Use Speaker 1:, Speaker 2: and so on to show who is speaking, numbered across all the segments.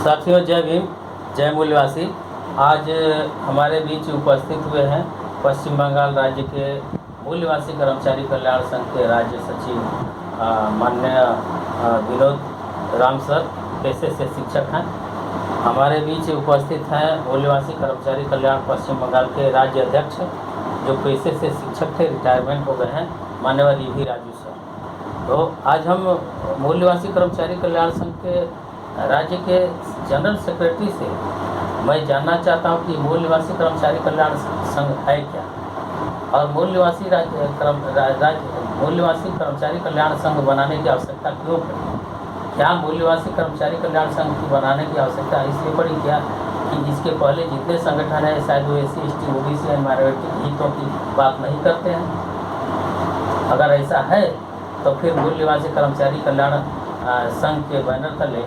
Speaker 1: साथियों, जय भीम, जय मूल्यवासी। आज हमारे बीच उपस्थित हुए हैं पश्चिम बंगाल राज्य के मूल्यवासी कर्मचारी कल्याण संघ के राज्य सचिव माननीय विनोद राम सर, पेशे से शिक्षक हैं। हमारे बीच उपस्थित हैं मूल्यवासी कर्मचारी कल्याण पश्चिम बंगाल के राज्य अध्यक्ष, जो पेशे से शिक्षक थे, रिटायरमेंट हो गए हैं, मान्यवर ईवी राजू सर। तो आज हम मूल्यवासी कर्मचारी कल्याण संघ के राज्य के जनरल सेक्रेटरी से मैं जानना चाहता हूं कि मूल्यवासी कर्मचारी कल्याण संघ है क्या, और मूल्यवासी कर्मचारी कल्याण संघ बनाने की आवश्यकता क्यों पड़ी। क्या मूल्यवासी कर्मचारी कल्याण संघ की बनाने की आवश्यकता इसलिए पड़ी क्या कि इसके पहले जितने संगठन हैं शायद वो SC, ST, OBC and minority हितों की बात नहीं करते हैं। अगर ऐसा है तो फिर मूल्यवासी कर्मचारी कल्याण संघ के बैनर तले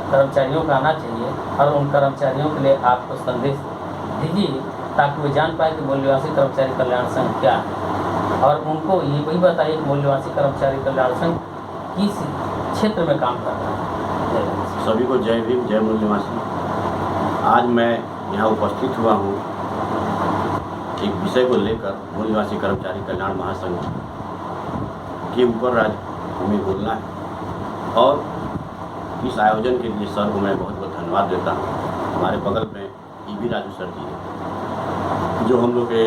Speaker 1: कर्मचारियों का आना चाहिए और उन कर्मचारियों के लिए आपको संदेश दीजिए ताकि वो जान पाए कि मूल्यवासी कर्मचारी कल्याण संघ क्या है, और उनको ये भी बताइए कि मूल्यवासी कर्मचारी कल्याण संघ किस क्षेत्र में काम कर रहा है।
Speaker 2: सभी को जय भीम, जय मूल्यवासी। आज मैं यहाँ उपस्थित हुआ हूँ एक विषय को लेकर, मूल्यवासी कर्मचारी कल्याण महासंघ के ऊपर आज हमें बोलना है, और इस आयोजन के लिए सर को मैं बहुत बहुत धन्यवाद देता हूँ। हमारे बगल में ईवी राजू सर जी हैं, जो हम लोग के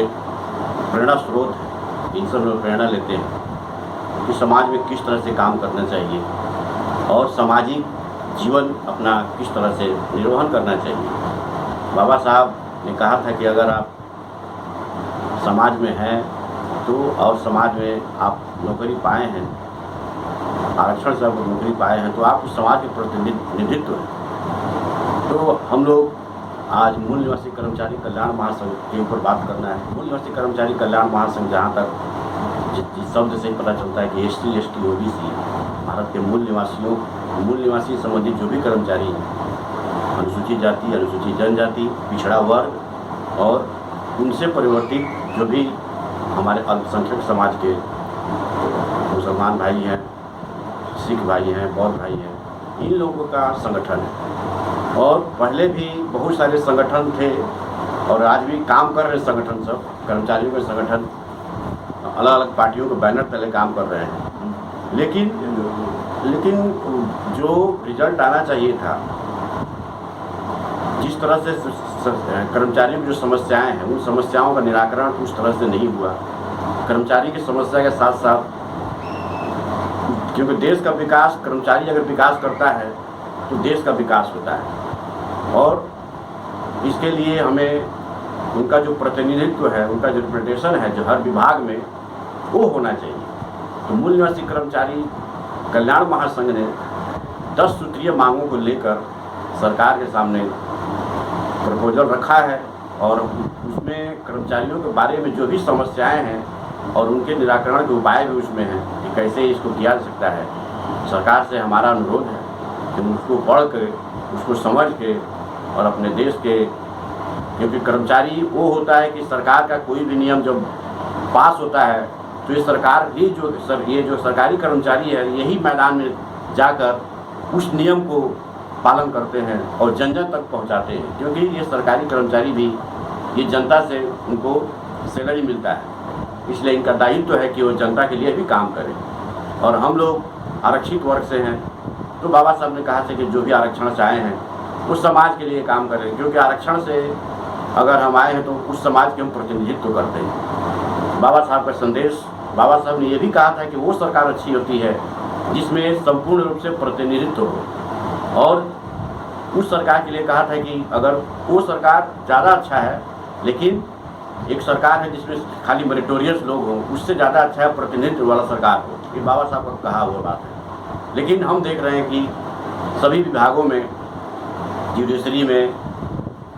Speaker 2: प्रेरणा स्रोत हैं। इन सब लोग प्रेरणा लेते हैं कि समाज में किस तरह से काम करना चाहिए और सामाजिक जीवन अपना किस तरह से निर्वहन करना चाहिए। बाबा साहब ने कहा था कि अगर आप समाज में हैं तो, और समाज में आप नौकरी पाए हैं, आरक्षण से आप नौकरी पाए हैं, तो आप उस समाज के प्रतिनिधित्व हैं। तो हम लोग आज मूल निवासी कर्मचारी कल्याण महासंघ के ऊपर बात करना है। मूल निवासी कर्मचारी कल्याण महासंघ, जहाँ तक जिस शब्द से ही पता चलता है कि SC, ST, OBC भारत के मूल निवासी संबंधित जो भी कर्मचारी हैं, अनुसूचित जाति, अनुसूचित जनजाति, पिछड़ा वर्ग और उनसे परिवर्तित जो भी हमारे अल्पसंख्यक समाज के मुसलमान भाई हैं, सिख भाई हैं, बौद्ध भाई हैं, इन लोगों का संगठन है। और पहले भी बहुत सारे संगठन थे और आज भी काम कर रहे संगठन, सब कर्मचारियों के संगठन अलग अलग पार्टियों के बैनर तले काम कर रहे हैं। लेकिन जो रिजल्ट आना चाहिए था, जिस तरह से कर्मचारियों की जो समस्याएं हैं, उन समस्याओं का निराकरण उस तरह से नहीं हुआ। कर्मचारी की समस्या के साथ साथ, क्योंकि देश का विकास, कर्मचारी अगर विकास करता है तो देश का विकास होता है, और इसके लिए हमें उनका जो प्रतिनिधित्व है, उनका जो रिप्रेजेंटेशन है जो हर विभाग में, वो होना चाहिए। तो मूल निवासी कर्मचारी कल्याण महासंघ ने 10 सूत्रीय मांगों को लेकर सरकार के सामने प्रपोजल रखा है, और उसमें कर्मचारियों के बारे में जो भी समस्याएं हैं और उनके निराकरण के उपाय भी उसमें हैं कि कैसे इसको किया जा सकता है। सरकार से हमारा अनुरोध है कि उसको पढ़ के, उसको समझ के, और अपने देश के, क्योंकि कर्मचारी वो होता है कि सरकार का कोई भी नियम जब पास होता है तो ये सरकार ही ये जो सरकारी कर्मचारी है, यही मैदान में जाकर उस नियम को पालन करते हैं और जन जन तक पहुंचाते हैं, क्योंकि ये सरकारी कर्मचारी भी ये जनता से उनको सैलरी मिलता है, इसलिए इनका दायित्व है कि वो जनता के लिए भी काम करें। और हम लोग आरक्षित वर्ग से हैं, तो बाबा साहब ने कहा था कि जो भी आरक्षण से आए हैं उस समाज के लिए काम करें, क्योंकि आरक्षण से अगर हम आए हैं तो उस समाज के हम प्रतिनिधित्व करते हैं। बाबा साहब का संदेश, बाबा साहब ने ये भी कहा था कि वो सरकार अच्छी होती है जिसमें संपूर्ण रूप से प्रतिनिधित्व हो, और उस सरकार के लिए कहा था कि अगर वो सरकार ज़्यादा अच्छा है, लेकिन एक सरकार है जिसमें खाली मेरिटोरियस लोग हों, उससे ज़्यादा अच्छा है प्रतिनिधित्व वाला सरकार हो। ये बाबा साहब का कहा हुआ बात है। लेकिन हम देख रहे हैं कि सभी विभागों में, जुडिशरी में,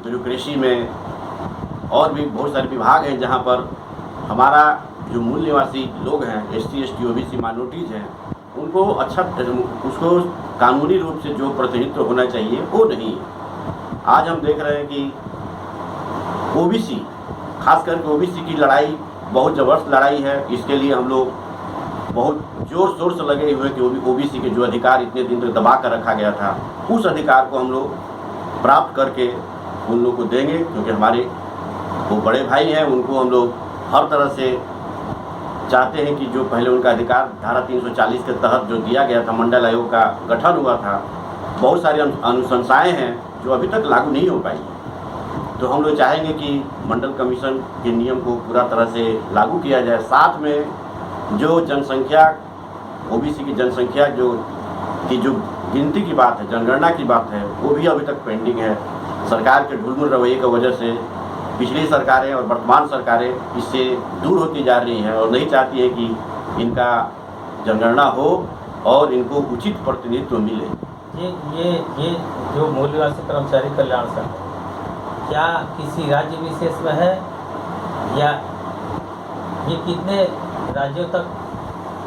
Speaker 2: ब्यूरोक्रेसी में, और भी बहुत सारे विभाग हैं जहाँ पर हमारा जो मूल निवासी लोग हैं, SC, ST, OBC माइनॉरिटीज़ हैं, उनको अच्छा, उसको कानूनी रूप से जो प्रतिनिधित्व होना चाहिए वो नहीं है। आज हम देख रहे हैं कि OBC, खास करके OBC की लड़ाई बहुत ज़बरदस्त लड़ाई है। इसके लिए हम लोग बहुत जोर शोर से लगे हुए कि OBC के जो अधिकार इतने दिन तक दबा कर रखा गया था, उस अधिकार को हम लोग प्राप्त करके उन लोग को देंगे, क्योंकि हमारे वो बड़े भाई हैं, उनको हम लोग हर तरह से चाहते हैं कि जो पहले उनका अधिकार धारा 340 के तहत जो दिया गया था, मंडल आयोग का गठन हुआ था, बहुत सारी अनुशंसाएं हैं जो अभी तक लागू नहीं हो पाई हैं। तो हम लोग चाहेंगे कि मंडल कमीशन के नियम को पूरा तरह से लागू किया जाए। साथ में जो जनसंख्या, ओबीसी की जनसंख्या जो गिनती की बात है, जनगणना की बात है, वो भी अभी तक पेंडिंग है। सरकार के ढुलमुल रवैये की वजह से पिछली सरकारें और वर्तमान सरकारें इससे दूर होती जा रही हैं और नहीं चाहती है कि इनका जनगणना हो और इनको उचित प्रतिनिधित्व मिले।
Speaker 1: ये जो मूल्यवासी कर्मचारी कल्याण संघ क्या किसी राज्य विशेष में है या ये कितने राज्यों तक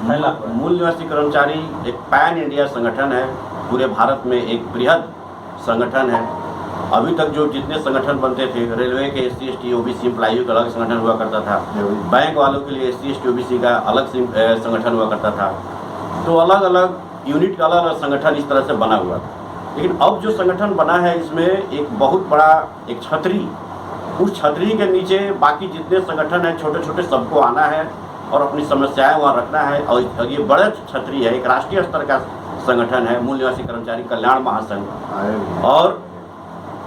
Speaker 1: फैला हुआ है?
Speaker 2: मूल निवासी कर्मचारी एक पैन इंडिया संगठन है, पूरे भारत में एक बृहद संगठन है। अभी तक जो जितने संगठन बनते थे, रेलवे के SC ST OBC एम्प्लॉइयों का अलग संगठन हुआ करता था, बैंक वालों के लिए SC ST OBC का अलग संगठन हुआ करता था, तो अलग अलग यूनिट का अलग अलग संगठन इस तरह से बना हुआ था। लेकिन अब जो संगठन बना है, इसमें एक बहुत बड़ा एक छतरी, उस छतरी के नीचे बाकी जितने संगठन हैं छोटे छोटे सबको आना है और अपनी समस्याएं वहाँ रखना है। और ये बड़ा छतरी है, एक राष्ट्रीय स्तर का संगठन है मूल निवासी कर्मचारी कल्याण महासंघ, और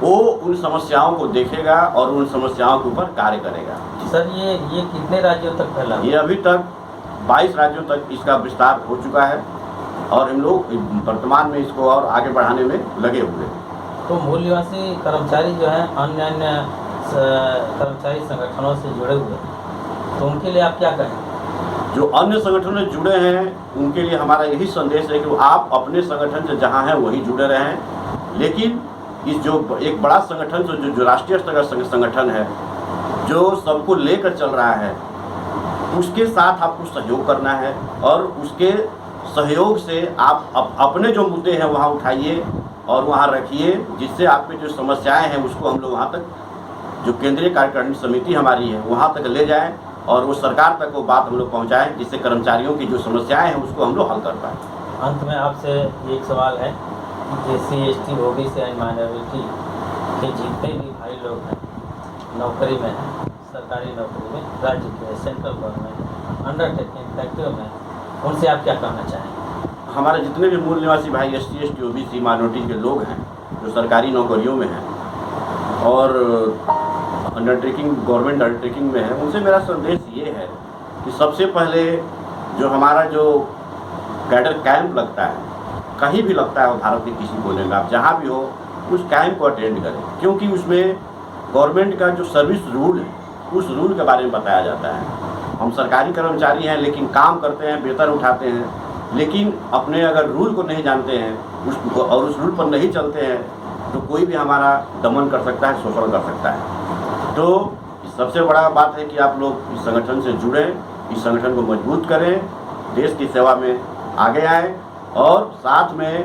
Speaker 2: वो उन समस्याओं को देखेगा और उन समस्याओं के ऊपर कार्य करेगा।
Speaker 1: सर ये कितने राज्यों तक फैला?
Speaker 2: ये अभी तक 22 राज्यों तक इसका विस्तार हो चुका है और हम लोग वर्तमान में इसको और आगे बढ़ाने में लगे हुए हैं।
Speaker 1: तो मूल निवासी कर्मचारी जो हैं अन्य कर्मचारी संगठनों से जुड़े हुए, तो उनके लिए आप क्या कहें?
Speaker 2: जो अन्य संगठनों से जुड़े हैं उनके लिए हमारा यही संदेश है कि आप अपने संगठन से जहाँ हैं वहीं जुड़े रहें, लेकिन इस जो एक बड़ा संगठन जो राष्ट्रीय स्तर का संगठन है, जो सबको लेकर चल रहा है, उसके साथ आपको सहयोग करना है और उसके सहयोग से आप अपने जो मुद्दे हैं वहाँ उठाइए और वहाँ रखिए, जिससे आप पे जो समस्याएं हैं उसको हम लोग वहाँ तक, जो केंद्रीय कार्यकारिणी समिति हमारी है, वहाँ तक ले जाएं और वो सरकार तक वो बात हम लोग पहुँचाएं, जिससे कर्मचारियों की जो समस्याएं हैं उसको हम लोग हल कर पाएँ।
Speaker 1: अंत में आपसे एक सवाल है कि SC ST OBC and minority के जितने भी भाई लोग हैं, नौकरी में हैं, सरकारी नौकरी में, राज्य के, सेंट्रल गवर्नमेंट, अंडरटेकिंग, फैक्ट्रियों में, उनसे आप क्या कहना चाहेंगे?
Speaker 2: हमारे जितने भी मूल निवासी भाई SC ST OBC माइनॉरिटी के लोग हैं जो सरकारी नौकरियों में हैं और अंडरटेकिंग, गवर्नमेंट अंडरटेकिंग में है, उनसे मेरा संदेश ये है कि सबसे पहले जो हमारा जो कैडर कैंप लगता है, कहीं भी लगता है भारत के किसी कोने में, आप जहाँ भी हो उस कैंप को अटेंड करें, क्योंकि उसमें गवर्नमेंट का जो सर्विस रूल है उस रूल के बारे में बताया जाता है। हम सरकारी कर्मचारी हैं लेकिन काम करते हैं, वेतन उठाते हैं, लेकिन अपने अगर रूल को नहीं जानते हैं और उस रूल पर नहीं चलते हैं तो कोई भी हमारा दमन कर सकता है, शोषण कर सकता है। तो सबसे बड़ा बात है कि आप लोग इस संगठन से जुड़ें, इस संगठन को मजबूत करें, देश की सेवा में आगे आएँ और साथ में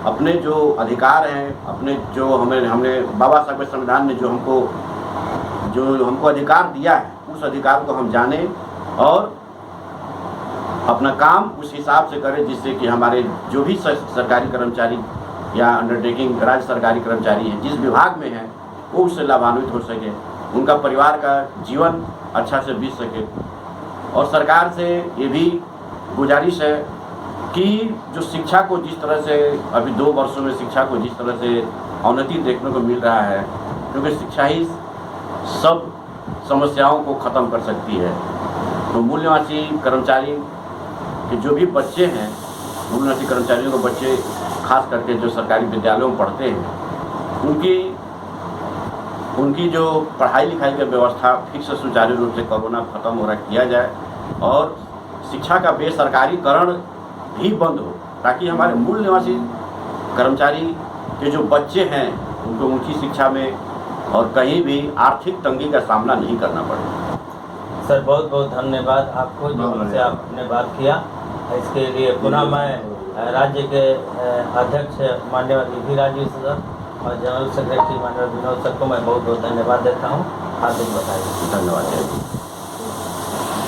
Speaker 2: अपने जो अधिकार हैं, अपने जो हमने बाबा साहब के संविधान ने जो हमको अधिकार दिया है, उस अधिकार को हम जानें और अपना काम उस हिसाब से करें, जिससे कि हमारे जो भी सरकारी कर्मचारी या अंडरटेकिंग राज्य सरकारी कर्मचारी हैं, जिस विभाग में हैं, वो उससे लाभान्वित हो सके, उनका परिवार का जीवन अच्छा से बीत सके। और सरकार से ये भी गुजारिश है कि जो शिक्षा को जिस तरह से अभी 2 वर्षों में शिक्षा को जिस तरह से अवनति देखने को मिल रहा है, क्योंकि शिक्षा ही सब समस्याओं को ख़त्म कर सकती है। तो मूल निवासी कर्मचारी के जो भी बच्चे हैं, मूल निवासी कर्मचारियों के बच्चे खास करके जो सरकारी विद्यालयों में पढ़ते हैं, उनकी जो पढ़ाई लिखाई की व्यवस्था फिर से सुचारू रूप से कोरोना ख़त्म हो रहा किया जाए और शिक्षा का बेसरकारीकरण भी बंद हो, ताकि हमारे मूल निवासी कर्मचारी के जो बच्चे हैं उनको ऊंची शिक्षा में और कहीं भी आर्थिक तंगी का सामना नहीं करना पड़े।
Speaker 1: सर बहुत बहुत धन्यवाद आपको जो हमसे आपने बात किया, इसके लिए पुनः मैं राज्य के अध्यक्ष माननीय DV राजीव सर और जनरल सेक्रेटरी माननीय विनोद सर को मैं बहुत बहुत धन्यवाद देता हूँ। हार्दिक बधाई।
Speaker 2: धन्यवाद।